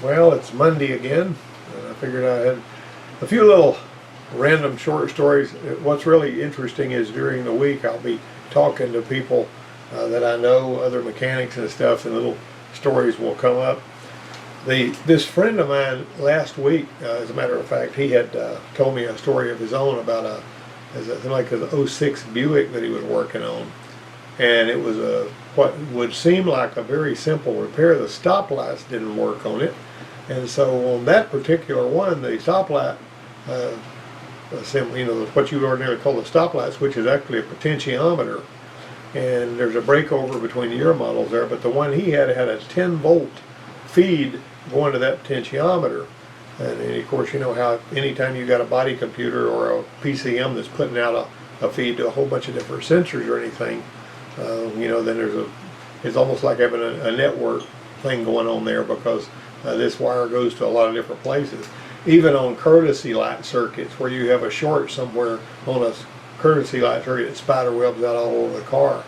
Well, it's Monday again, and I figured I had a few little random short stories. What's really interesting is during the week I'll be talking to people that I know, other mechanics and stuff, and little stories will come up. This friend of mine last week, as a matter of fact, he had told me a story of his own about a '06 Buick that he was working on, and it was what would seem like a very simple repair. The stoplights didn't work on it, and so on that particular one, the stoplight assembly, what you would ordinarily call the stoplight switch, is actually a potentiometer, and there's a breakover between the year models there. But the one he had a 10-volt feed going to that potentiometer, and of course you know how anytime you got a body computer or a PCM that's putting out a feed to a whole bunch of different sensors or anything, then it's almost like having a network thing going on there, because this wire goes to a lot of different places. Even on courtesy light circuits, where you have a short somewhere on a courtesy light circuit, it spider webs out all over the car.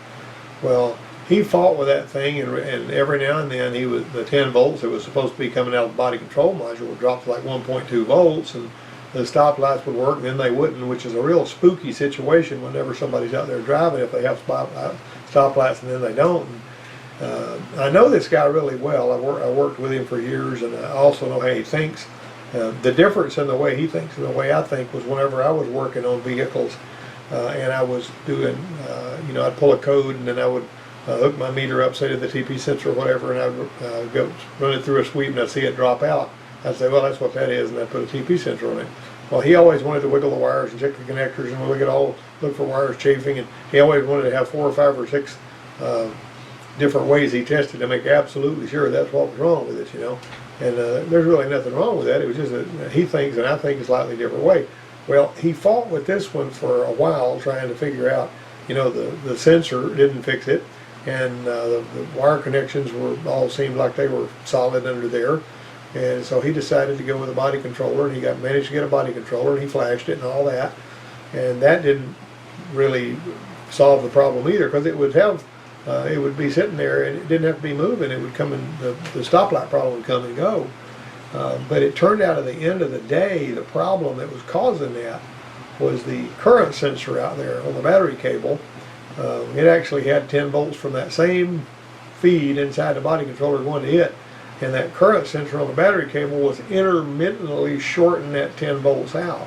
Well, he fought with that thing, and every now and then the 10 volts that was supposed to be coming out of the body control module would drop to like 1.2 volts, and the stoplights would work, and then they wouldn't, which is a real spooky situation whenever somebody's out there driving, if they have stoplights and then they don't. I know this guy really well. I worked with him for years, and I also know how he thinks. The difference in the way he thinks and the way I think was whenever I was working on vehicles, and I was doing, I'd pull a code, and then I would hook my meter up, say to the TP sensor or whatever, and I'd go run it through a sweep, and I'd see it drop out. I'd say, well, that's what that is, and I'd put a TP sensor on it. Well, he always wanted to wiggle the wires and check the connectors and look for wires chafing, and he always wanted to have 4 or 5 or 6 different ways he tested to make absolutely sure that's what was wrong with it, And there's really nothing wrong with that. It was just that he thinks, and I think, a slightly different way. Well, he fought with this one for a while, trying to figure out, the sensor didn't fix it, and the wire connections all seemed like they were solid under there. And so he decided to go with a body controller, and he managed to get a body controller, and he flashed it and all that. And that didn't really solve the problem either, because it would be sitting there, and it didn't have to be moving. It would come in, the stoplight problem would come and go. But it turned out at the end of the day, the problem that was causing that was the current sensor out there on the battery cable. It actually had 10 volts from that same feed inside the body controller going to it, and that current sensor on the battery cable was intermittently shorting that 10 volts out.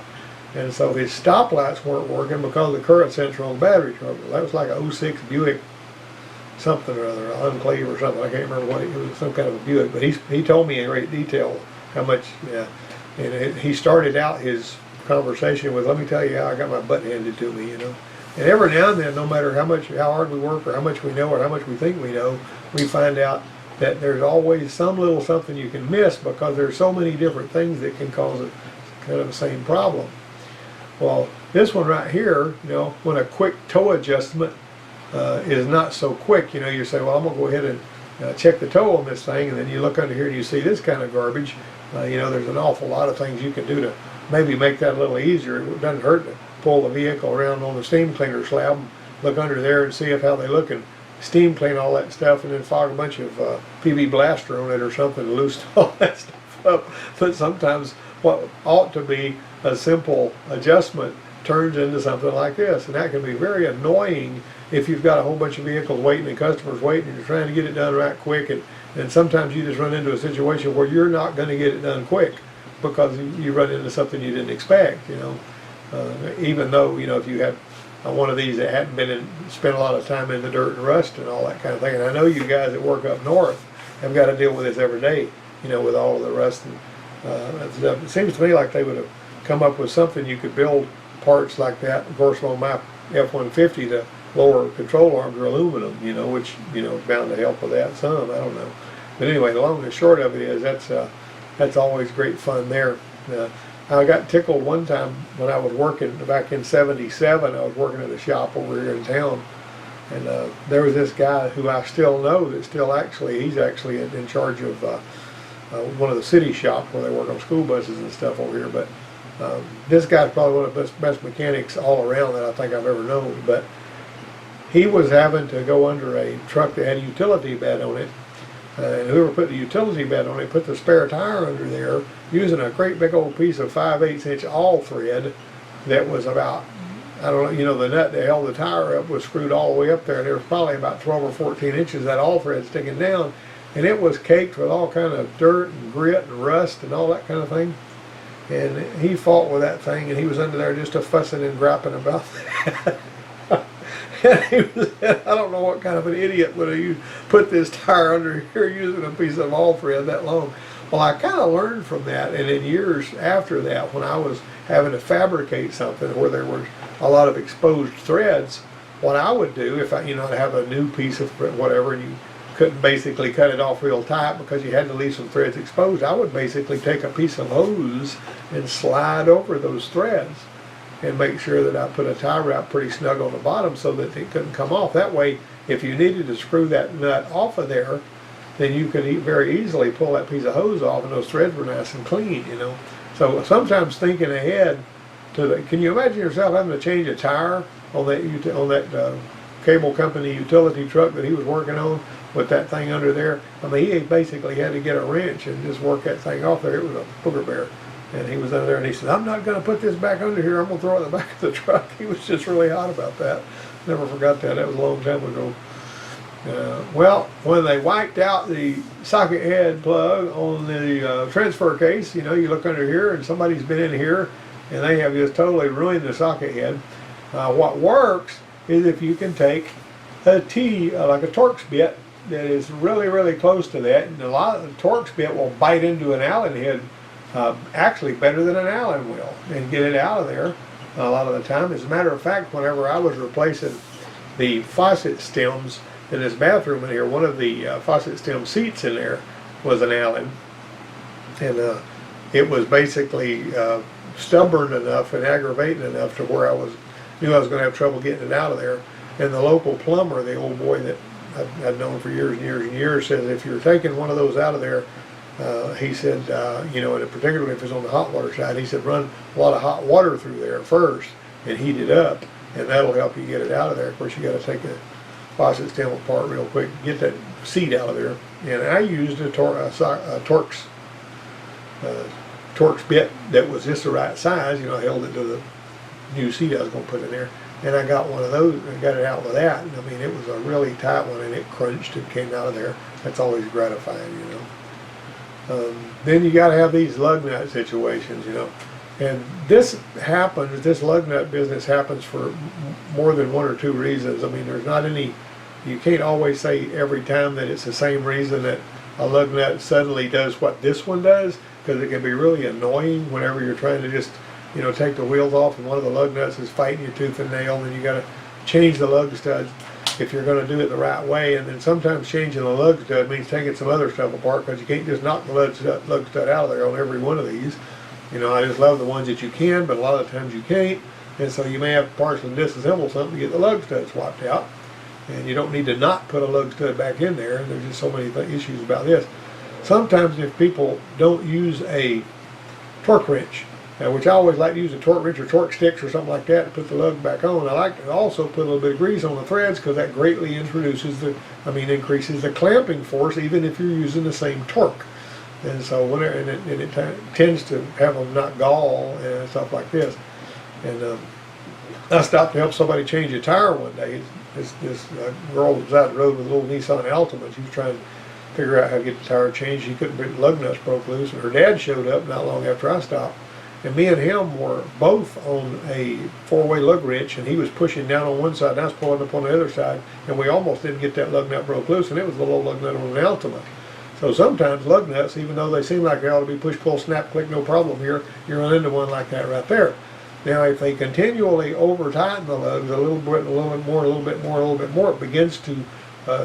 And so his stoplights weren't working because of the current sensor on the battery trouble. That was like a '06 Buick something or other, Enclave or something. I can't remember what it was, some kind of a Buick. But he told me in great detail how much, and he started out his conversation with, let me tell you how I got my butt handed to me, And every now and then, no matter how hard we work or how much we know or how much we think we know, we find out that there's always some little something you can miss, because there's so many different things that can cause kind of the same problem. Well, this one right here, when a quick toe adjustment is not so quick, you say, well, I'm going to go ahead and check the toe on this thing, and then you look under here and you see this kind of garbage. There's an awful lot of things you can do to maybe make that a little easier. It doesn't hurt to pull the vehicle around on the steam cleaner slab, look under there and see how they look, and steam clean all that stuff, and then fog a bunch of PB Blaster on it or something to loosen all that stuff up. But sometimes what ought to be a simple adjustment turns into something like this, and that can be very annoying if you've got a whole bunch of vehicles waiting and customers waiting, and you're trying to get it done right quick, and sometimes you just run into a situation where you're not going to get it done quick because you run into something you didn't expect, even though, if you had one of these that hadn't spent a lot of time in the dirt and rust and all that kind of thing. And I know you guys that work up north have got to deal with this every day, with all of the rust and stuff. It seems to me like they would have come up with something you could build parts like that. Of course, on my F-150, the lower control arms are aluminum, which, bound to help with that some. I don't know. But anyway, the long and short of it is that's always great fun there. I got tickled one time when I was working back in '77. I was working at a shop over here in town, and there was this guy who I still know that he's actually in charge of one of the city shops where they work on school buses and stuff over here. But this guy's probably one of the best mechanics all around that I think I've ever known. But he was having to go under a truck that had a utility bed on it, And whoever put the utility bed on it put the spare tire under there using a great big old piece of 5/8 inch all thread that was about, I don't know, you know, the nut that held the tire up was screwed all the way up there, and there was probably about 12 or 14 inches of that all thread sticking down, and it was caked with all kind of dirt and grit and rust and all that kind of thing. And he fought with that thing, and he was under there just a fussing and griping about that. And he was, I don't know what kind of an idiot would have put this tire under here using a piece of all thread that long. Well, I kind of learned from that, and in years after that, when I was having to fabricate something where there was a lot of exposed threads, what I would do if I, you know, I'd have a new piece of whatever, and you couldn't basically cut it off real tight because you had to leave some threads exposed, I would basically take a piece of hose and slide over those threads and make sure that I put a tie wrap pretty snug on the bottom so that it couldn't come off. That way, if you needed to screw that nut off of there, then you could very easily pull that piece of hose off, and those threads were nice and clean, you know. So sometimes thinking ahead to the, can you imagine yourself having to change a tire on that cable company utility truck that he was working on with that thing under there? I mean, he basically had to get a wrench and just work that thing off there. It was a booger bear. And he was under there, and he said, I'm not going to put this back under here. I'm going to throw it in the back of the truck. He was just really hot about that. Never forgot that. That was a long time ago. Well, when they wiped out the socket head plug on the transfer case, you know, you look under here, and somebody's been in here, and they have just totally ruined the socket head. What works is if you can take a T, like a Torx bit, that is really, really close to that, and a lot of the Torx bit will bite into an Allen head actually better than an Allen will, and get it out of there a lot of the time. As a matter of fact, whenever I was replacing the faucet stems in this bathroom in here, one of the faucet stem seats in there was an Allen, and it was basically stubborn enough and aggravating enough to where knew I was going to have trouble getting it out of there. And the local plumber, the old boy that I'd known for years and years and years, says if you're taking one of those out of there, he said, you know, and particularly if it's on the hot water side, he said run a lot of hot water through there first and heat it up, and that'll help you get it out of there. Of course, you got to take the faucet stem apart real quick, get that seat out of there. And I used a Torx bit that was just the right size. You know, I held it to the new seat I was going to put in there, and I got one of those and got it out with that. And I mean, it was a really tight one, and it crunched and came out of there. That's always gratifying, you know. Then you got to have these lug nut situations, you know. And this happens, this lug nut business happens for more than one or two reasons. I mean, there's not any, you can't always say every time that it's the same reason that a lug nut suddenly does what this one does, because it can be really annoying whenever you're trying to just, you know, take the wheels off and one of the lug nuts is fighting you tooth and nail, and you got to change the lug studs if you're going to do it the right way. And then sometimes changing the lug stud means taking some other stuff apart, because you can't just knock the lug stud out of there on every one of these. You know, I just love the ones that you can, but a lot of times you can't, and so you may have to partially disassemble something to get the lug stud swapped out. And you don't need to not put a lug stud back in there, and there's just so many issues about this. Sometimes if people don't use a torque wrench, which I always like to use a torque wrench or torque sticks or something like that to put the lug back on. I like to also put a little bit of grease on the threads, because that greatly increases the clamping force, even if you're using the same torque. And so whenever, it tends to have them not gall and stuff like this. And I stopped to help somebody change a tire one day. This girl was out the road with a little Nissan Altima. She was trying to figure out how to get the tire changed. She couldn't, the lug nuts broke loose, and her dad showed up not long after I stopped. And me and him were both on a four-way lug wrench, and he was pushing down on one side, and I was pulling up on the other side, and we almost didn't get that lug nut broke loose, and it was the little lug nut on an Altima. So sometimes lug nuts, even though they seem like they ought to be push, pull, snap, click, no problem here, you run into one like that right there. Now, if they continually over-tighten the lugs a little bit more, it begins to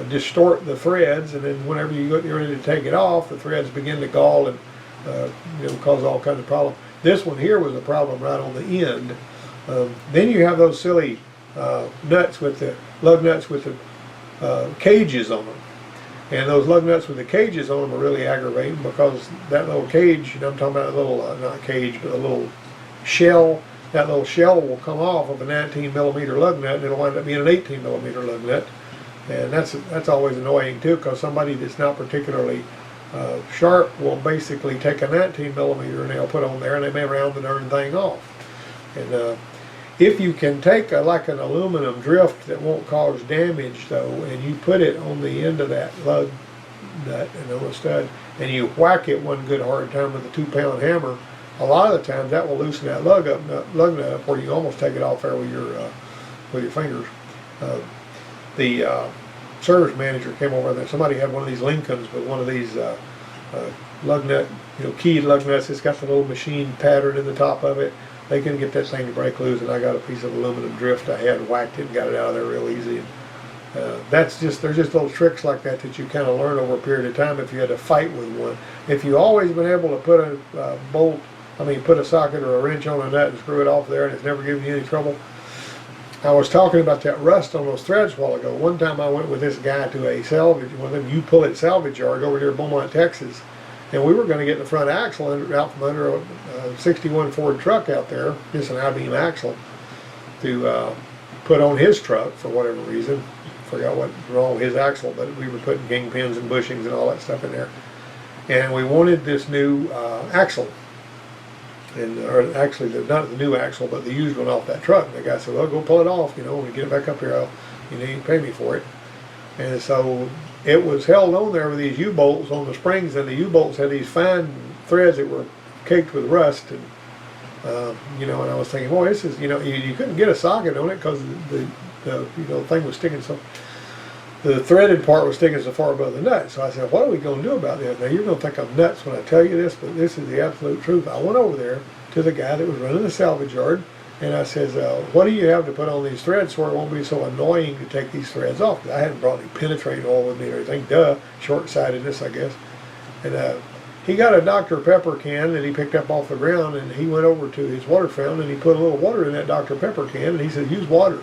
distort the threads, and then whenever you get ready to take it off, the threads begin to gall and cause all kinds of problems. This one here was a problem right on the end. Then you have those silly nuts with the lug nuts with the cages on them. And those lug nuts with the cages on them are really aggravating, because that little cage, I'm talking about a little, not cage, but a little shell, that little shell will come off of a 19 millimeter lug nut, and it'll wind up being an 18 millimeter lug nut. And that's always annoying too, because somebody that's not particularly sharp will basically take a 19mm nail, put on there, and they may round the darn thing off. And if you can take like an aluminum drift that won't cause damage though, and you put it on the end of that lug nut and on a stud, and you whack it one good hard time with a 2-pound hammer, a lot of the times that will loosen that lug nut up, where you can almost take it off there with your fingers. The service manager came over there. Somebody had one of these Lincolns with one of these lug nut, keyed lug nuts. It's got the little machine pattern in the top of it. They couldn't get that thing to break loose, and I got a piece of aluminum drift. I had whacked it and got it out of there real easy. And there's just little tricks like that you kind of learn over a period of time if you had to fight with one. If you've always been able to put a put a socket or a wrench on a nut and screw it off there, and it's never given you any trouble. I was talking about that rust on those threads a while ago. One time I went with this guy to a salvage, one of them U-Pull-It salvage yard over near Beaumont, Texas. And we were going to get the front axle out from under a 61 Ford truck out there, just an I-beam axle, to put on his truck for whatever reason. Forgot what was wrong with his axle, but we were putting kingpins and bushings and all that stuff in there. And we wanted this new axle. Or actually, not the new axle, but the used one off that truck. And the guy said, well, go pull it off, when you get it back up here, you can pay me for it. And so it was held on there with these U-bolts on the springs, and the U-bolts had these fine threads that were caked with rust. And, and I was thinking, boy, this is, you couldn't get a socket on it because the thing was sticking so, the threaded part was sticking so far above the nut. So I said, what are we going to do about this? Now, you're going to think I'm nuts when I tell you this, but this is the absolute truth. I went over there to the guy that was running the salvage yard, and I says, what do you have to put on these threads so it won't be so annoying to take these threads off? Because I hadn't brought any penetrating oil with me or anything. Duh, short-sightedness, I guess. And he got a Dr. Pepper can that he picked up off the ground, and he went over to his water fountain, and he put a little water in that Dr. Pepper can, and he said, use water.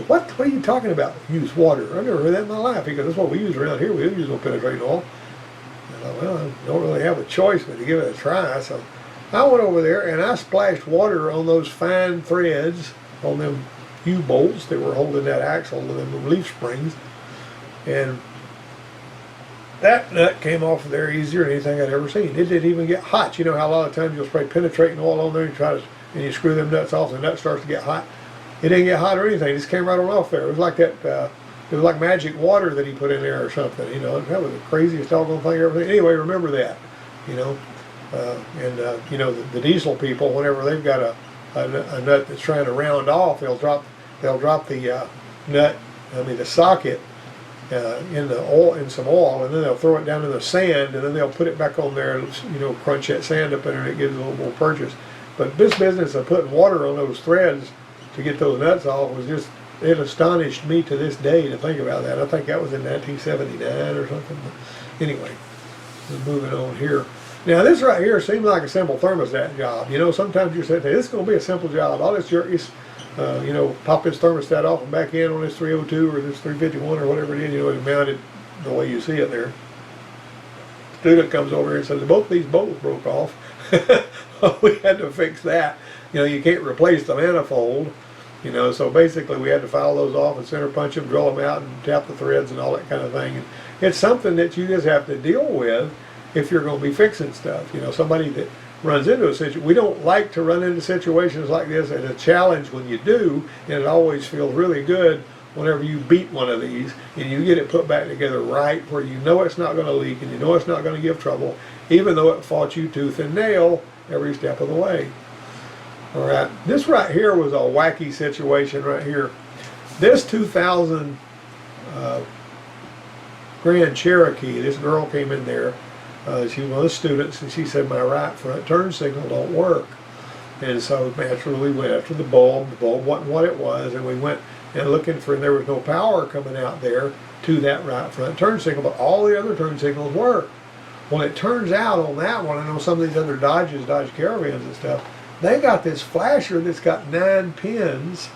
What are you talking about? Use water. I've never heard that in my life. Because that's what we use around here. We don't use no penetrating oil. And I thought, well, I don't really have a choice but to give it a try. So I went over there and I splashed water on those fine threads on them U-bolts that were holding that axle with them leaf springs. And that nut came off of there easier than anything I'd ever seen. It didn't even get hot. You know how a lot of times you'll spray penetrating oil on there and you screw them nuts off, and the nut starts to get hot. It didn't get hot or anything. It just came right on off there. It was like that. It was like magic water that he put in there or something. That was the craziest doggone thing ever. Anyway, remember that. The diesel people, whenever they've got a nut that's trying to round off, they'll drop the the socket in some oil, and then they'll throw it down in the sand, and then they'll put it back on there and crunch that sand up in there, and it gives a little more purchase. But this business of putting water on those threads to get those nuts off it astonished me to this day to think about that. I think that was in 1979 or something. But anyway, we're moving on here. Now this right here seems like a simple thermostat job. Sometimes you say, hey, this is going to be a simple job. All this jerk is, pop this thermostat off and back in on this 302 or this 351 or whatever it is. It's mounted the way you see it there. Student comes over here and says, both these bolts broke off. We had to fix that. You can't replace the manifold. So basically we had to file those off and center punch them, drill them out, and tap the threads and all that kind of thing. And it's something that you just have to deal with if you're going to be fixing stuff. Somebody that runs into a situation. We don't like to run into situations like this. It's a challenge when you do, and it always feels really good whenever you beat one of these and you get it put back together right, where you know it's not going to leak and you know it's not going to give trouble, even though it fought you tooth and nail every step of the way. All right, this right here was a wacky situation right here. This 2000 Grand Cherokee, this girl came in there. She was one of the students, and she said, my right front turn signal don't work. And so naturally we went after the bulb. The bulb wasn't what it was, and we went and looking for, and there was no power coming out there to that right front turn signal, but all the other turn signals worked. Well, it turns out on that one, and on some of these other Dodge Caravans and stuff, they got this flasher that's got 9 pins,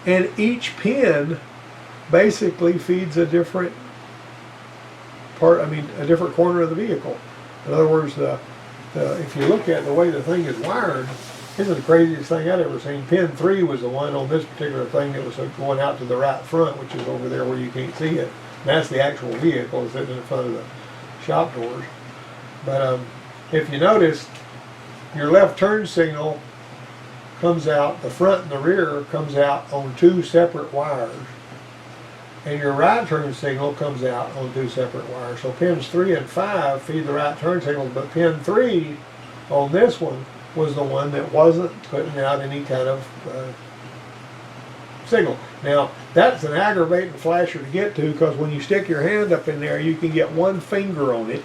and each pin basically feeds a different a different corner of the vehicle. In other words, if you look at the way the thing is wired, this is the craziest thing I'd ever seen. Pin 3 was the one on this particular thing that was going out to the right front, which is over there where you can't see it. And that's the actual vehicle sitting in front of the shop doors. But if you notice, your left turn signal comes out, the front and the rear comes out on 2 separate wires. And your right turn signal comes out on 2 separate wires. So pins 3 and 5 feed the right turn signals, but pin 3 on this one was the one that wasn't putting out any kind of signal. Now, that's an aggravating flasher to get to, because when you stick your hand up in there, you can get one finger on it.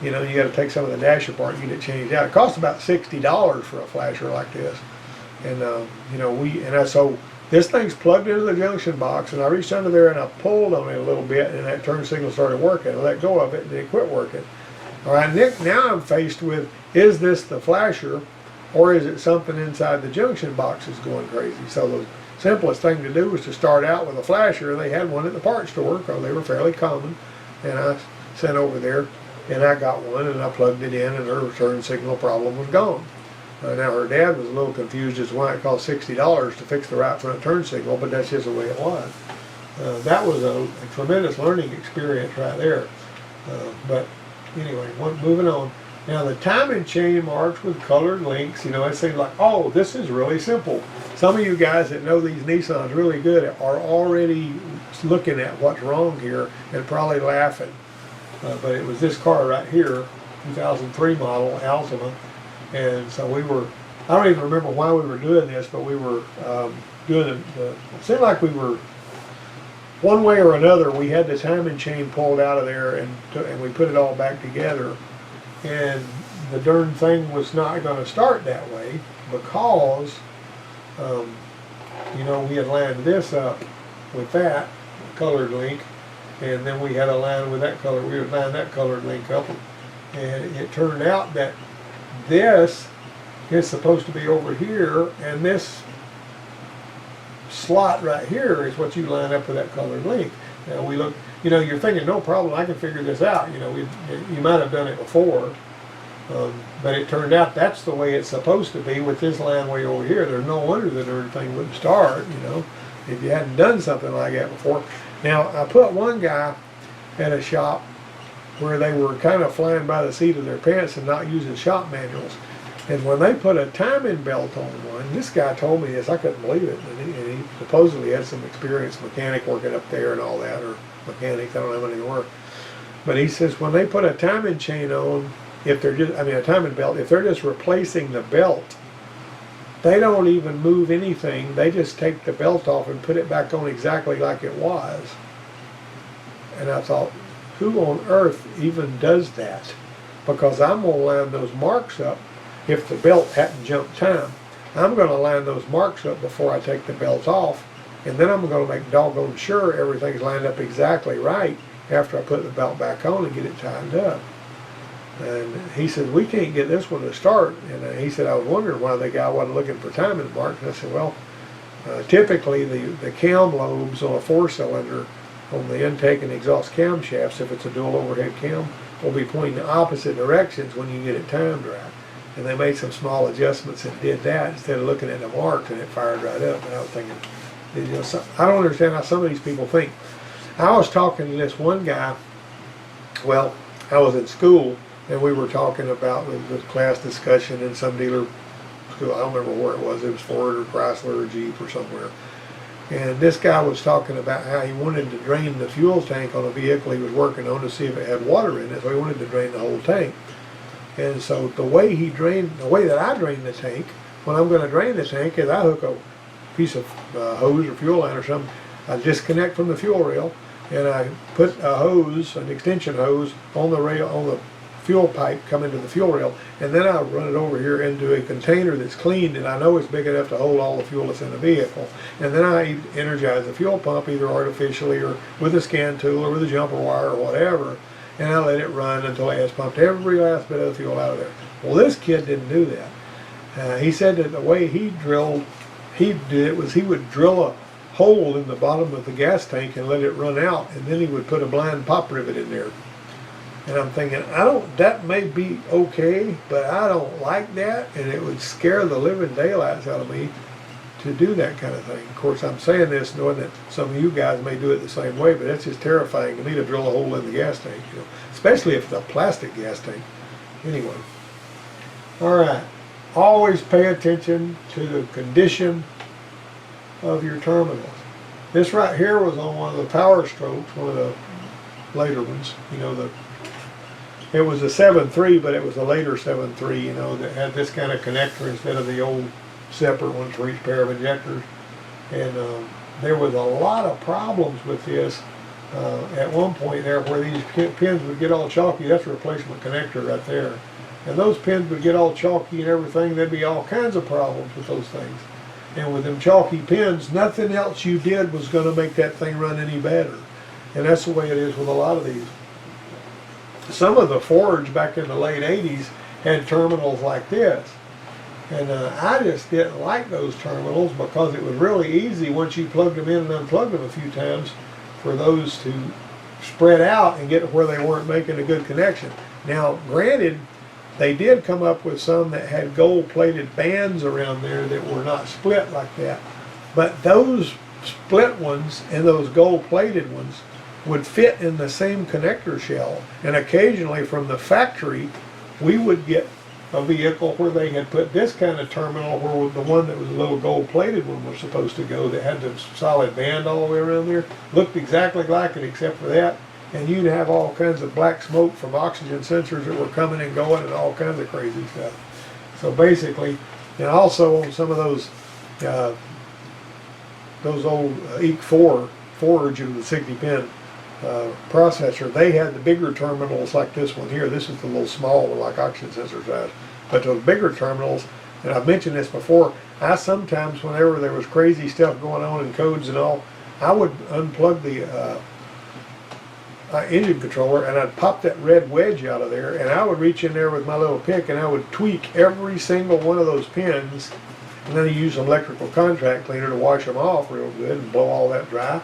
You know, you got to take some of the dash apart and get it changed out. It costs about $60 for a flasher like this. And, you know, so this thing's plugged into the junction box, and I reached under there and I pulled on it a little bit, and that turn signal started working. I let go of it and it quit working. All right, Nick, now I'm faced with, is this the flasher, or is it something inside the junction box is going crazy? So the simplest thing to do was to start out with a flasher. They had one at the parts store, because they were fairly common, and I sent over there, and I got one, and I plugged it in, and her turn signal problem was gone. Now her dad was a little confused as to why it cost $60 to fix the right front turn signal, but that's just the way it was. That was a tremendous learning experience right there. But anyway, moving on. Now the timing chain marks with colored links, you know, it seems like, oh, this is really simple. Some of you guys that know these Nissans really good are already looking at what's wrong here and probably laughing. But it was this car right here, 2003 model, Altima. And so we were, I don't even remember why we were doing this, but we were doing it seemed like we were, one way or another, we had the timing chain pulled out of there, and we put it all back together. And the darn thing was not going to start that way, because, you know, we had lined this up with that colored link, and then we had a line with that color, we would line that colored link up, and it turned out that this is supposed to be over here, and this slot right here is what you line up with that colored link. Now we look, you know, you're thinking, no problem, I can figure this out. You know, you might have done it before, but it turned out that's the way it's supposed to be with this line way over here. There's no wonder that everything wouldn't start, you know, if you hadn't done something like that before. Now, I put one guy at a shop where they were kind of flying by the seat of their pants and not using shop manuals. And when they put a timing belt on one, this guy told me this, I couldn't believe it. And he supposedly had some experienced mechanic working up there and all that, or mechanics, I don't know how many there were. But he says when they put a timing chain on, if they're just, a timing belt, if they're just replacing the belt, they don't even move anything. They just take the belt off and put it back on exactly like it was. And I thought, who on earth even does that? Because I'm going to line those marks up if the belt hadn't jumped time. I'm going to line those marks up before I take the belt off, and then I'm going to make doggone sure everything's lined up exactly right after I put the belt back on and get it tightened up. And he said, we can't get this one to start. And he said, I was wondering why the guy wasn't looking for timing marks. And I said, well, typically the cam lobes on a 4-cylinder on the intake and exhaust camshafts, if it's a dual overhead cam, will be pointing the opposite directions when you get it timed right. And they made some small adjustments and did that instead of looking at the marks, and it fired right up. And I was thinking, you know, I don't understand how some of these people think. I was talking to this one guy, well, I was in school, and we were talking about the class discussion in some dealer school. I don't remember where it was. It was Ford or Chrysler or Jeep or somewhere. And this guy was talking about how he wanted to drain the fuel tank on a vehicle he was working on to see if it had water in it. So he wanted to drain the whole tank. And so the way that I drain the tank, when I'm going to drain the tank, is I hook a piece of hose or fuel line or something. I disconnect from the fuel rail, and I put a hose, an extension hose, on the rail, on the fuel pipe coming to the fuel rail, and then I run it over here into a container that's cleaned and I know it's big enough to hold all the fuel that's in the vehicle. And then I energize the fuel pump either artificially or with a scan tool or with a jumper wire or whatever, and I let it run until it has pumped every last bit of the fuel out of there. Well, this kid didn't do that. He said that the way he did it was he would drill a hole in the bottom of the gas tank and let it run out, and then he would put a blind pop rivet in there. And I'm thinking, that may be okay, but I don't like that, and it would scare the living daylights out of me to do that kind of thing. Of course, I'm saying this knowing that some of you guys may do it the same way, but it's just terrifying to me to drill a hole in the gas tank, especially if it's a plastic gas tank. Anyway, all right, always pay attention to the condition of your terminals. This right here was on one of the Power Strokes, one of the later ones, it was a 7.3, but it was a later 7.3, that had this kind of connector instead of the old separate ones for each pair of injectors. And there was a lot of problems with this at one point there where these pins would get all chalky. That's a replacement connector right there. And those pins would get all chalky and everything. There'd be all kinds of problems with those things. And with them chalky pins, nothing else you did was going to make that thing run any better. And that's the way it is with a lot of these. Some of the Fords back in the late 80s had terminals like this. And I just didn't like those terminals because it was really easy once you plugged them in and unplugged them a few times for those to spread out and get to where they weren't making a good connection. Now, granted, they did come up with some that had gold-plated bands around there that were not split like that. But those split ones and those gold-plated ones would fit in the same connector shell, and occasionally from the factory we would get a vehicle where they had put this kind of terminal where the one that was a little gold plated one was supposed to go, that had the solid band all the way around there, looked exactly like it except for that, and you'd have all kinds of black smoke from oxygen sensors that were coming and going and all kinds of crazy stuff. So basically, and also on some of those old EEC4 Forge of the 60 pin processor, they had the bigger terminals like this one here. This is the little small one like oxygen sensor size. But those bigger terminals, and I've mentioned this before, I sometimes, whenever there was crazy stuff going on in codes and all, I would unplug the engine controller and I'd pop that red wedge out of there, and I would reach in there with my little pick and I would tweak every single one of those pins, and then I use an electrical contact cleaner to wash them off real good and blow all that dry,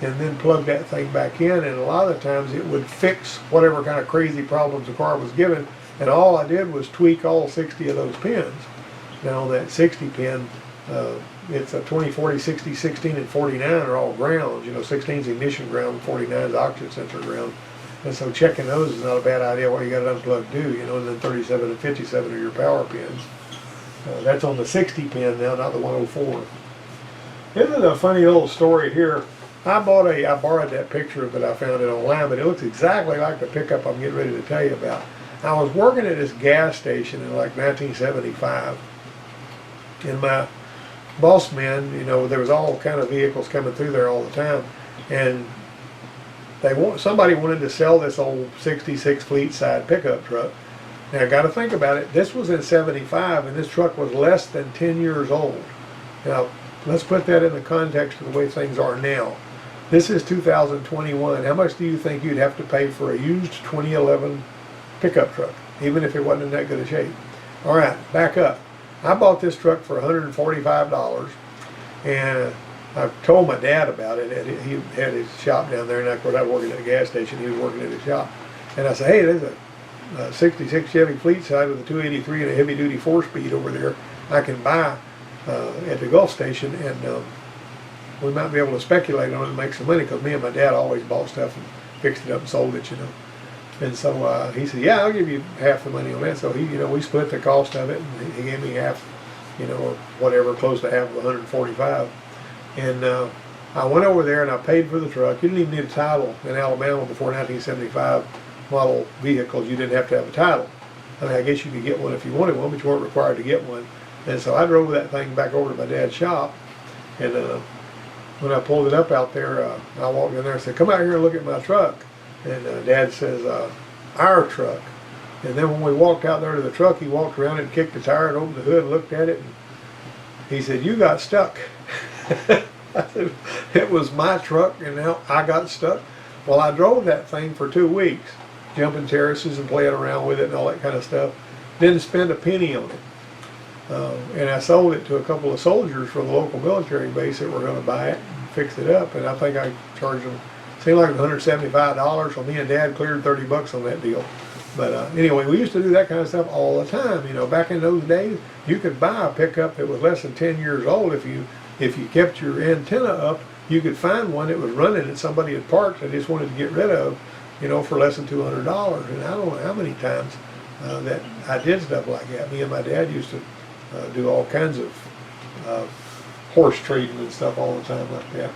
and then plug that thing back in, and a lot of the times it would fix whatever kind of crazy problems the car was given, and all I did was tweak all 60 of those pins. Now that 60 pin, it's a 20, 40, 60, 16, and 49 are all grounds. 16 is ignition ground, 49 is oxygen sensor ground, and so checking those is not a bad idea. What you got to unplug too, and then 37 and 57 are your power pins. That's on the 60 pin now, not the 104. Isn't it a funny little story here? I borrowed that picture that I found it online, but it looks exactly like the pickup I'm getting ready to tell you about. I was working at this gas station in like 1975, and my boss man, there was all kind of vehicles coming through there all the time, and somebody wanted to sell this old 66 Fleetside pickup truck. Now I got to think about it. This was in 75, and this truck was less than 10 years old. Now let's put that in the context of the way things are now. This is 2021. How much do you think you'd have to pay for a used 2011 pickup truck, even if it wasn't in that good a shape? All right, back up. I bought this truck for $145, and I told my dad about it. He had his shop down there, and of course I was working at a gas station. He was working at his shop. And I said, hey, there's a 66 Chevy Fleetside with a 283 and a heavy-duty 4-speed over there I can buy at the Gulf station, and we might be able to speculate on it and make some money, because me and my dad always bought stuff and fixed it up and sold it, And so he said, yeah, I'll give you half the money on that. So we split the cost of it, and he gave me half, or whatever, close to half of 145. And I went over there and I paid for the truck. You didn't even need a title in Alabama before 1975 model vehicles. You didn't have to have a title. I mean, I guess you could get one if you wanted one, but you weren't required to get one. And so I drove that thing back over to my dad's shop, and when I pulled it up out there, I walked in there and said, come out here and look at my truck. And Dad says, our truck. And then when we walked out there to the truck, he walked around and kicked the tire and opened the hood and looked at it. And he said, you got stuck. I said, it was my truck and now I got stuck. Well, I drove that thing for 2 weeks, jumping terraces and playing around with it and all that kind of stuff. Didn't spend a penny on it. And I sold it to a couple of soldiers from the local military base that were going to buy it and fix it up. And I think I charged them seemed like it was $175, so me and Dad cleared 30 bucks on that deal. But anyway, we used to do that kind of stuff all the time. You know, back in those days, you could buy a pickup that was less than 10 years old. If you kept your antenna up, you could find one that was running that somebody had parked and just wanted to get rid of, you know, for less than $200. And I don't know how many times that I did stuff like that. Me and my dad used to do all kinds of horse trading and stuff all the time like that.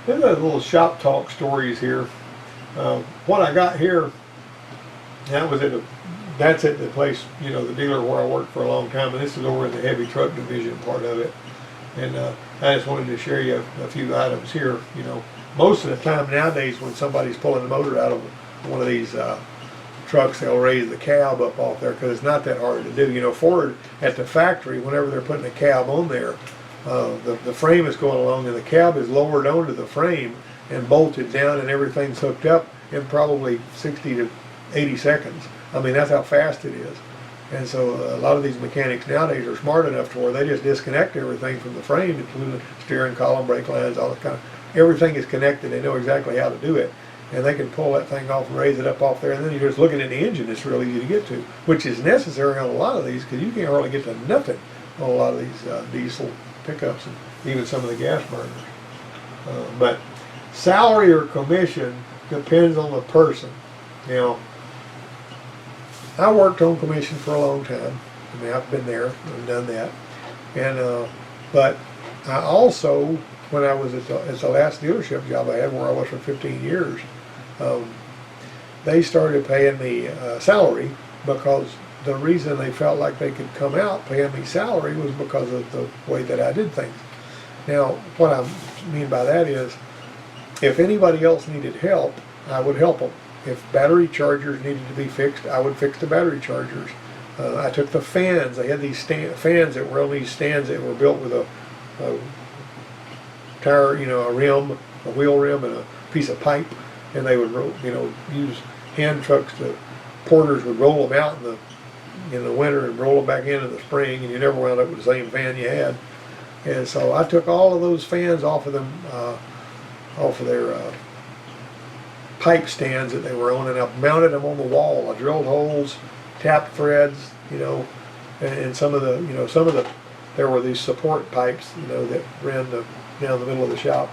There's a little shop talk stories here. What I got here, that's at the place, you know, the dealer where I worked for a long time, and this is over in the heavy truck division part of it. And I just wanted to share you a few items here. You know, most of the time nowadays when somebody's pulling the motor out of one of these trucks, they'll raise the cab up off there because it's not that hard to do. You know, Ford at the factory, whenever they're putting a cab on there, the frame is going along and the cab is lowered onto the frame and bolted down and everything's hooked up in probably 60 to 80 seconds. I mean, that's how fast it is. And so a lot of these mechanics nowadays are smart enough to where they just disconnect everything from the frame, including steering column, brake lines, all that kind of, everything is connected. They know exactly how to do it. And they can pull that thing off and raise it up off there, and then you're just looking at the engine. It's real easy to get to, which is necessary on a lot of these because you can't really get to nothing on a lot of these diesel pickups and even some of the gas burners. But salary or commission depends on the person. Now, I worked on commission for a long time. I mean, I've been there and done that. And but I also, when I was at the last dealership job I had, where I was for 15 years, they started paying me salary because the reason they felt like they could come out paying me salary was because of the way that I did things. Now, what I mean by that is, if anybody else needed help, I would help them. If battery chargers needed to be fixed, I would fix the battery chargers. I took the fans. They had these fans that were on these stands that were built with a tire, you know, a rim, a wheel rim, and a piece of pipe, and they would, you know, use hand trucks. The porters would roll them out in the winter and roll them back in the spring, and you never wound up with the same fan you had. And so I took all of those fans off of them, off of their pipe stands that they were on, and I mounted them on the wall. I drilled holes, tapped threads, you know, and some of the, there were these support pipes, you know, that ran down the middle of the shop,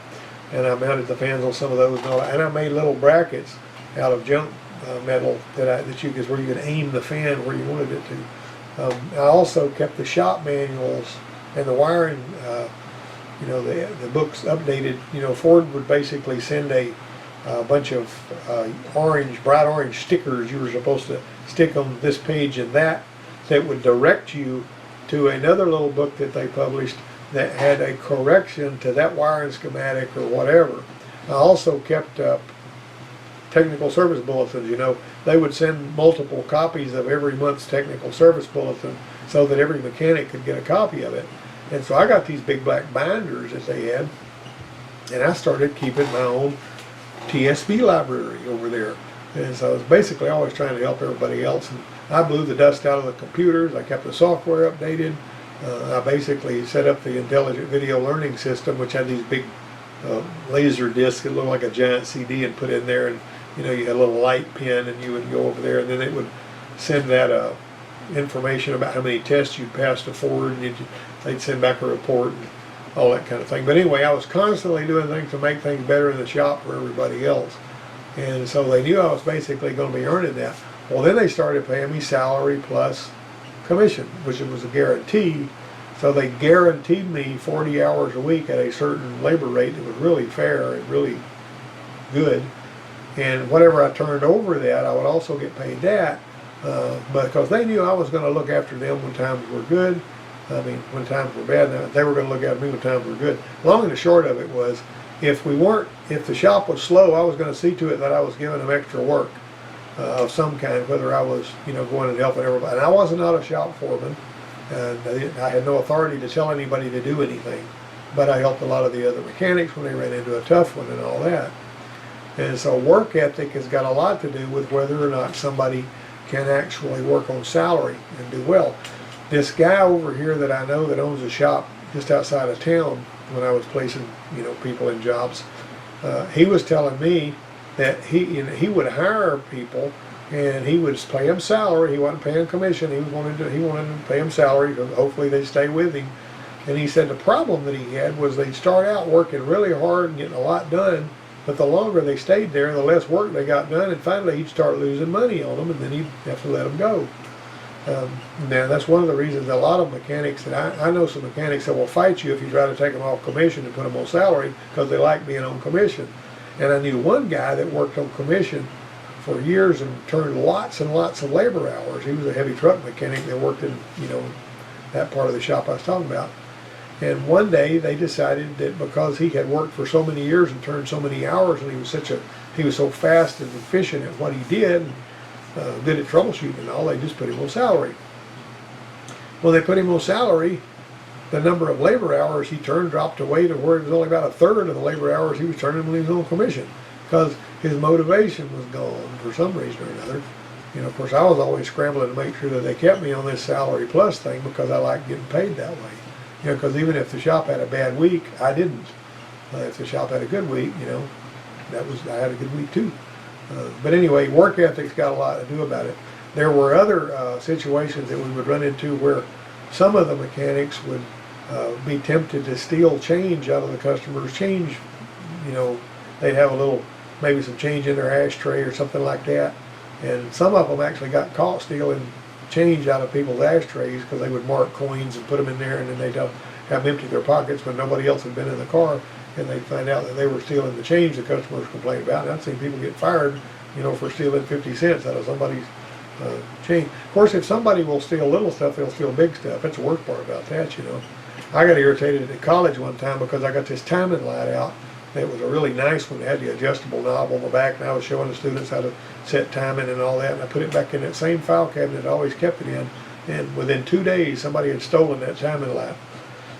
and I mounted the fans on some of those, and I made little brackets out of junk metal where you could aim the fan where you wanted it to. I also kept the shop manuals and the wiring, you know, the books updated. You know, Ford would basically send a bunch of bright orange stickers you were supposed to stick on this page and that would direct you to another little book that they published that had a correction to that wiring schematic or whatever. I also kept up technical service bulletins. You know, they would send multiple copies of every month's technical service bulletin so that every mechanic could get a copy of it. And so I got these big black binders that they had, and I started keeping my own TSB library over there. And so I was basically always trying to help everybody else. And I blew the dust out of the computers. I kept the software updated. I basically set up the intelligent video learning system, which had these big laser discs that looked like a giant CD, and put in there, and you know, you had a little light pin, and you would go over there, and then it would send that information about how many tests you'd passed to Ford, and they'd send back a report and all that kind of thing. But anyway, I was constantly doing things to make things better in the shop for everybody else, and so they knew I was basically going to be earning that. Well, then they started paying me salary plus commission, which was a guarantee. So they guaranteed me 40 hours a week at a certain labor rate that was really fair and really good. And whatever I turned over that, I would also get paid that, because they knew I was going to look after them when times were good. I mean, when times were bad, they were going to look after me when times were good. Long and the short of it was, if the shop was slow, I was going to see to it that I was giving them extra work of some kind, whether I was, you know, going and helping everybody. And I was not a shop foreman, and I had no authority to tell anybody to do anything. But I helped a lot of the other mechanics when they ran into a tough one and all that. And so work ethic has got a lot to do with whether or not somebody can actually work on salary and do well. This guy over here that I know that owns a shop just outside of town, when I was placing, you know, people in jobs, he was telling me that he would hire people and he would pay them salary. He wasn't paying commission. He wanted to pay them salary because hopefully they'd stay with him. And he said the problem that he had was they'd start out working really hard and getting a lot done, but the longer they stayed there, the less work they got done, and finally he'd start losing money on them, and then he'd have to let them go. Now that's one of the reasons a lot of mechanics, and I know some mechanics that will fight you if you try to take them off commission and put them on salary because they like being on commission. And I knew one guy that worked on commission for years and turned lots and lots of labor hours. He was a heavy truck mechanic that worked in, that part of the shop I was talking about. And one day they decided that because he had worked for so many years and turned so many hours, and he was so fast and efficient at what he did, good at troubleshooting and all, they just put him on salary. Well, they put him on salary, the number of labor hours he turned dropped away to where it was only about a third of the labor hours he was turning when he was on commission, because his motivation was gone for some reason or another. Of course, I was always scrambling to make sure that they kept me on this salary plus thing because I liked getting paid that way. Because even if the shop had a bad week, I didn't. If the shop had a good week, I had a good week too. But anyway, work ethic's got a lot to do about it. There were other situations that we would run into where some of the mechanics would be tempted to steal change out of the customer's change. They'd have maybe some change in their ashtray or something like that. And some of them actually got caught stealing change out of people's ashtrays because they would mark coins and put them in there, and then they'd have them empty their pockets when nobody else had been in the car, and they'd find out that they were stealing the change the customers complained about. And I've seen people get fired, for stealing 50 cents out of somebody's change. Of course, if somebody will steal little stuff, they'll steal big stuff. That's the worst part about that, I got irritated at college one time because I got this timing light out. It was a really nice one. It had the adjustable knob on the back, and I was showing the students how to set timing and all that. And I put it back in that same file cabinet I always kept it in. And within 2 days, somebody had stolen that timing light.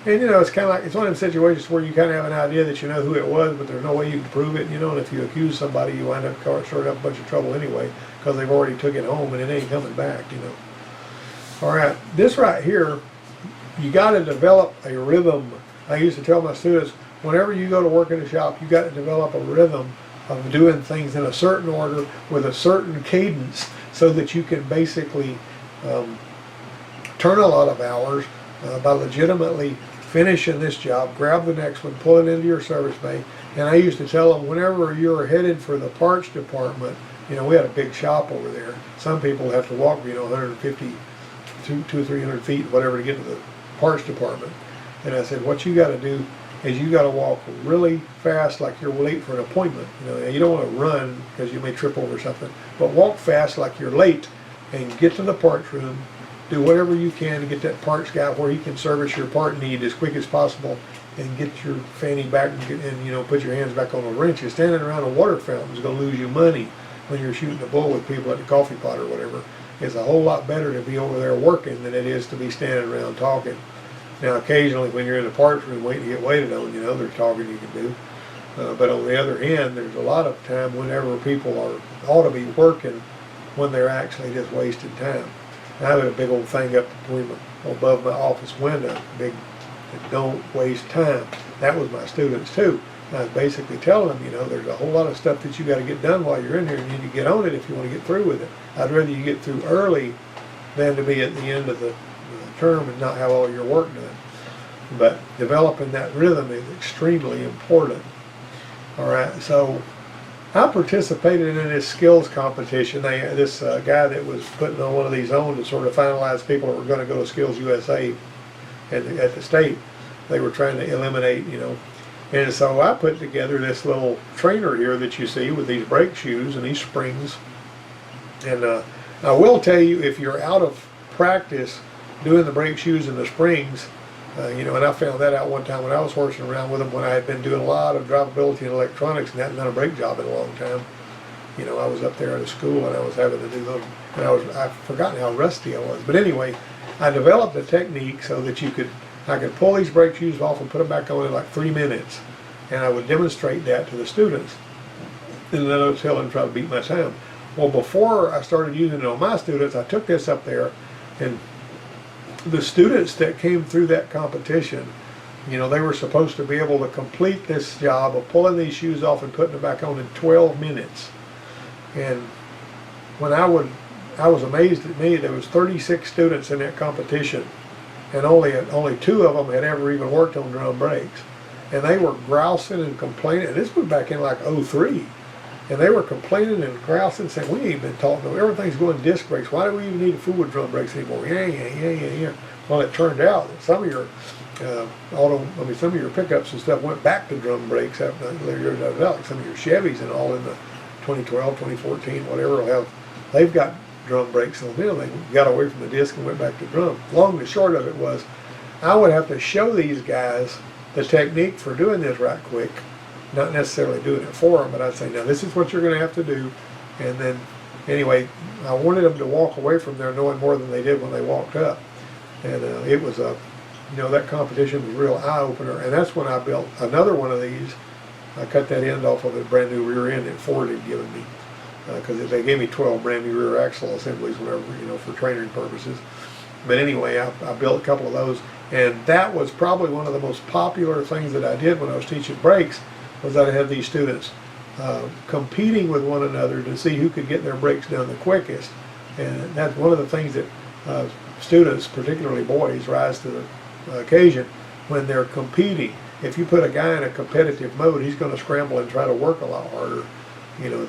And it's kind of like, it's one of them situations where you kind of have an idea that you know who it was, but there's no way you can prove it. And if you accuse somebody, you wind up starting up a bunch of trouble anyway because they've already took it home and it ain't coming back. All right, this right here, you got to develop a rhythm. I used to tell my students, whenever you go to work in a shop, you got to develop a rhythm of doing things in a certain order with a certain cadence so that you can basically turn a lot of hours by legitimately finishing this job, grab the next one, pull it into your service bay. And I used to tell them, whenever you're headed for the parts department, we had a big shop over there. Some people have to walk, 150, 200 or 300 feet, whatever, to get to the parts department. And I said, what you got to do is you got to walk really fast like you're late for an appointment. You don't want to run because you may trip over something, but walk fast like you're late and get to the parts room, do whatever you can to get that parts guy where he can service your part need as quick as possible and get your fanny back and put your hands back on the wrenches. Standing around a water fountain is going to lose you money when you're shooting a bull with people at the coffee pot or whatever. It's a whole lot better to be over there working than it is to be standing around talking. Now, occasionally when you're in the parts room waiting to get waited on, there's talking you can do. But on the other hand, there's a lot of time whenever people ought to be working when they're actually just wasting time. I have a big old thing up above my office window, big, don't waste time. That was my students too. And I was basically telling them, there's a whole lot of stuff that you got to get done while you're in here, and you need to get on it if you want to get through with it. I'd rather you get through early than to be at the end of the term and not have all your work done. But developing that rhythm is extremely important. All right, so I participated in this skills competition. This guy that was putting on one of these on to sort of finalize people that were going to go to Skills USA at the state. They were trying to eliminate, And so I put together this little trainer here that you see with these brake shoes and these springs. And I will tell you, if you're out of practice doing the brake shoes and the springs, and I found that out one time when I was horsing around with them when I had been doing a lot of drivability and electronics and hadn't done a brake job in a long time. I was up there at a school and I was having to do those, and I've forgotten how rusty I was. But anyway, I developed a technique so that I could pull these brake shoes off and put them back on in like 3 minutes. And I would demonstrate that to the students. And then I would tell them to try to beat my time. Well, before I started using it on my students, I took this up there, and the students that came through that competition You know, they were supposed to be able to complete this job of pulling these shoes off and putting them back on in 12 minutes. And when I was amazed at me, there was 36 students in that competition, and only 2 of them had ever even worked on drum brakes. And they were grousing and complaining, and this was back in like '03. And they were complaining and grousing, saying, we ain't been taught, no, everything's going disc brakes. Why do we even need to fool with drum brakes anymore? Yeah. Well, it turned out that some of your some of your pickups and stuff went back to drum brakes after years out of that. Like some of your Chevys and all in the 2012, 2014, whatever, they've got drum brakes on them. They got away from the disc and went back to drum. Long and short of it was, I would have to show these guys the technique for doing this right quick. Not necessarily doing it for them, but I'd say, now this is what you're going to have to do. And then, anyway, I wanted them to walk away from there knowing more than they did when they walked up. And it was that competition was a real eye-opener. And that's when I built another one of these. I cut that end off of a brand new rear end that Ford had given me. Because they gave me 12 brand new rear axle assemblies whenever, for training purposes. But anyway, I built a couple of those. And that was probably one of the most popular things that I did when I was teaching brakes, was that I had these students competing with one another to see who could get their brakes done the quickest. And that's one of the things that students, particularly boys, rise to the occasion when they're competing. If you put a guy in a competitive mode, he's going to scramble and try to work a lot harder,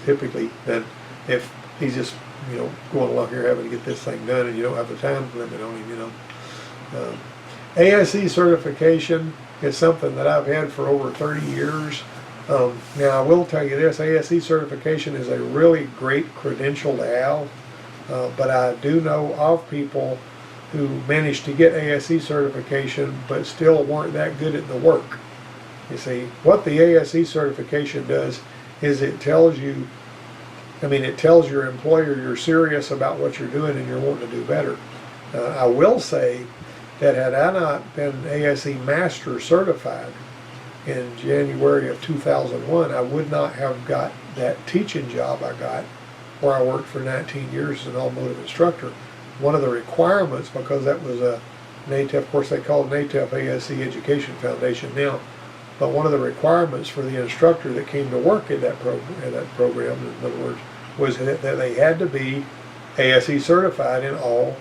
typically, than if he's just, going along here having to get this thing done and you don't have the time limit on him, ASE certification is something that I've had for over 30 years. Now, I will tell you this, ASE certification is a really great credential to have, but I do know of people who managed to get ASE certification but still weren't that good at the work. You see, what the ASE certification does is it tells your employer you're serious about what you're doing and you're wanting to do better. I will say that had I not been ASE Master certified in January of 2001, I would not have got that teaching job I got, where I worked for 19 years as an automotive instructor. One of the requirements, because that was a NATEF, of course they call it NATEF ASE Education Foundation now, but one of the requirements for the instructor that came to work in that program, in other words, was that they had to be ASE certified in all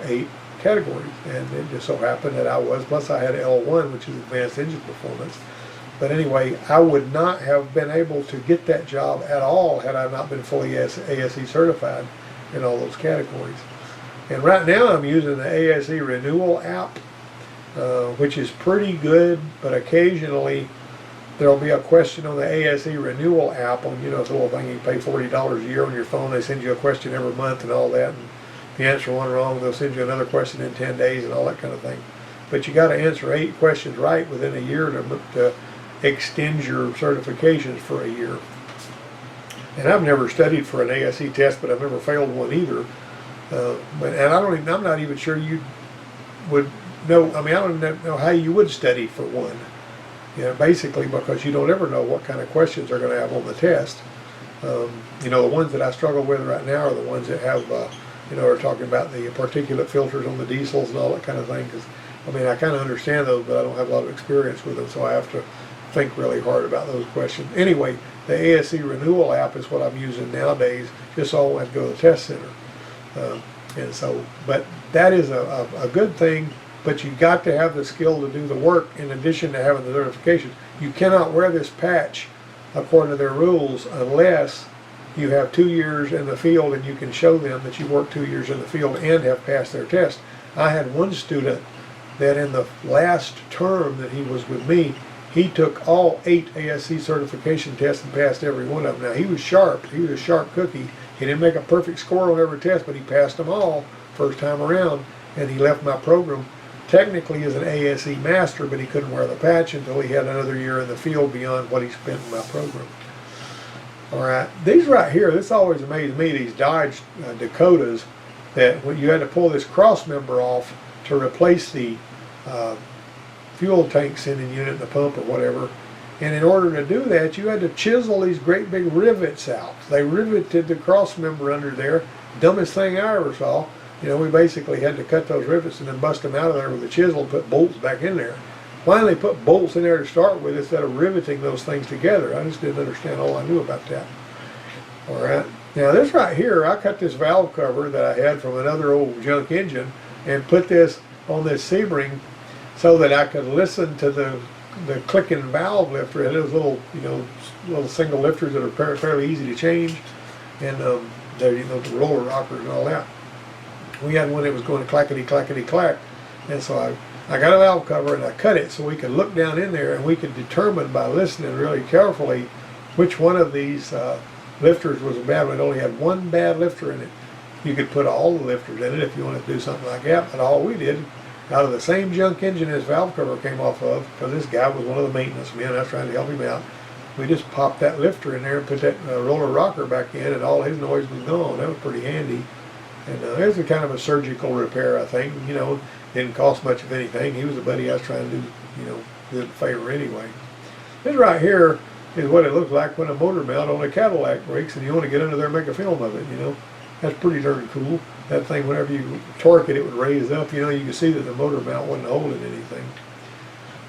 8 categories. And it just so happened that I was, plus I had L1, which is Advanced Engine Performance. But anyway, I would not have been able to get that job at all had I not been fully ASE certified in all those categories. And right now I'm using the ASE Renewal app, which is pretty good, but occasionally there'll be a question on the ASE Renewal app on, it's a little thing you pay $40 a year on your phone. They send you a question every month and all that. And if you answer one wrong, they'll send you another question in 10 days and all that kind of thing. But you got to answer 8 questions right within a year to extend your certifications for a year. And I've never studied for an ASE test, but I've never failed one either. And I'm not even sure you would know. I don't know how you would study for one. Basically because you don't ever know what kind of questions they're going to have on the test. The ones that I struggle with right now are the ones that have, are talking about the particulate filters on the diesels and all that kind of thing. Because I kind of understand those, but I don't have a lot of experience with them, so I have to think really hard about those questions. Anyway, the ASE Renewal app is what I'm using nowadays, just so I don't have to go to the test center. But that is a good thing, but you got to have the skill to do the work in addition to having the certification. You cannot wear this patch according to their rules unless you have 2 years in the field and you can show them that you worked 2 years in the field and have passed their test. I had one student that in the last term that he was with me, he took all 8 ASE certification tests and passed every one of them. Now, he was sharp. He was a sharp cookie. He didn't make a perfect score on every test, but he passed them all first time around, and he left my program technically as an ASE Master, but he couldn't wear the patch until he had another year in the field beyond what he spent in my program. All right, these right here, this always amazed me, these Dodge Dakotas, that when you had to pull this cross member off to replace the fuel tank sending unit in the pump or whatever. And in order to do that, you had to chisel these great big rivets out. They riveted the cross member under there. Dumbest thing I ever saw. We basically had to cut those rivets and then bust them out of there with a chisel and put bolts back in there. Why they put bolts in there to start with instead of riveting those things together? I just didn't understand all I knew about that. All right. Now this right here, I cut this valve cover that I had from another old junk engine and put this on this Sebring so that I could listen to the clicking valve lifter. And those little, little single lifters that are fairly easy to change, and they're, the roller rockers and all that. We had one that was going clackety clackety clack, and so I got a valve cover and I cut it so we could look down in there and we could determine by listening really carefully which one of these lifters was a bad one. It only had one bad lifter in it. You could put all the lifters in it if you wanted to do something like that, but all we did, out of the same junk engine this valve cover came off of, because this guy was one of the maintenance men, I was trying to help him out, we just popped that lifter in there and put that roller rocker back in, and all his noise was gone. That was pretty handy. And it was a kind of a surgical repair, I think. Didn't cost much of anything. He was a buddy I was trying to do, good favor anyway. This right here is what it looks like when a motor mount on a Cadillac breaks and you want to get under there and make a film of it, That's pretty darn cool. That thing, whenever you torque it, it would raise up. You can see that the motor mount wasn't holding anything.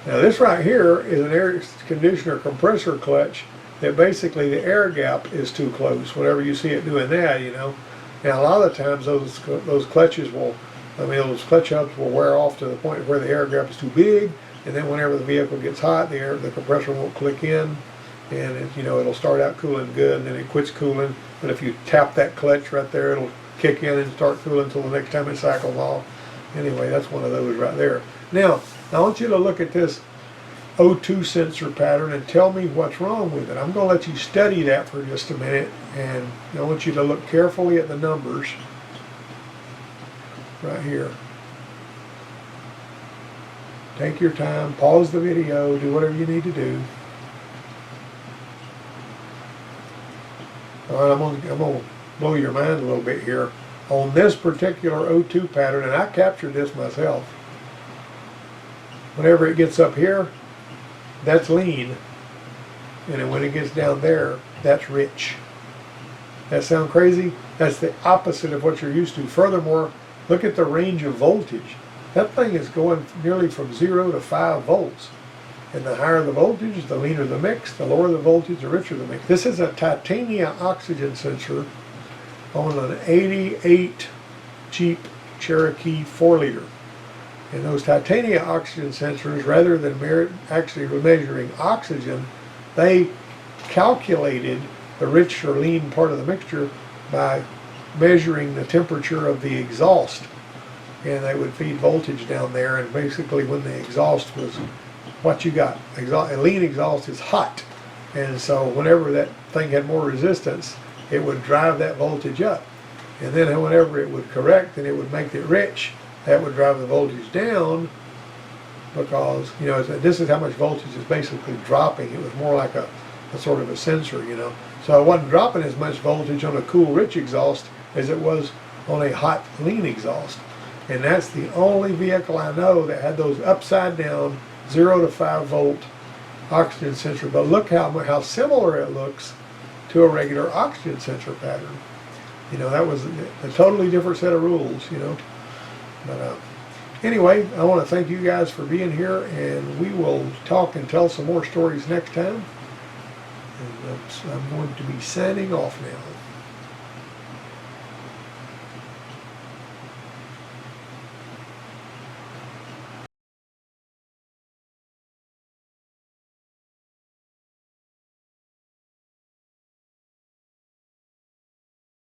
Now this right here is an air conditioner compressor clutch that basically the air gap is too close whenever you see it doing that, Now a lot of the times those clutches will, those clutch hubs will wear off to the point where the air gap is too big, and then whenever the vehicle gets hot, the compressor won't click in, and it'll start out cooling good, and then it quits cooling. But if you tap that clutch right there, it'll kick in and start cooling until the next time it cycles off. Anyway, that's one of those right there. Now, I want you to look at this O2 sensor pattern and tell me what's wrong with it. I'm going to let you study that for just a minute, and I want you to look carefully at the numbers right here. Take your time, pause the video, do whatever you need to do. All right, I'm going to blow your mind a little bit here. On this particular O2 pattern, and I captured this myself, whenever it gets up here, that's lean, and then when it gets down there, that's rich. That sound crazy? That's the opposite of what you're used to. Furthermore, look at the range of voltage. That thing is going nearly from 0 to 5 volts. And the higher the voltage, the leaner the mix. The lower the voltage, the richer the mix. This is a titanium oxygen sensor on an 88 Jeep Cherokee 4-liter. And those titanium oxygen sensors, rather than actually measuring oxygen, they calculated the rich or lean part of the mixture by measuring the temperature of the exhaust. And they would feed voltage down there, and basically when the exhaust was what you got, a lean exhaust is hot. And so whenever that thing had more resistance, it would drive that voltage up. And then whenever it would correct and it would make it rich, that would drive the voltage down, because, this is how much voltage is basically dropping. It was more like a sort of a sensor, So it wasn't dropping as much voltage on a cool, rich exhaust as it was on a hot, lean exhaust. And that's the only vehicle I know that had those upside down 0 to 5 volt oxygen sensor. But look how similar it looks to a regular oxygen sensor pattern. That was a totally different set of rules, But anyway, I want to thank you guys for being here, and we will talk and tell some more stories next time. And I'm going to be signing off now.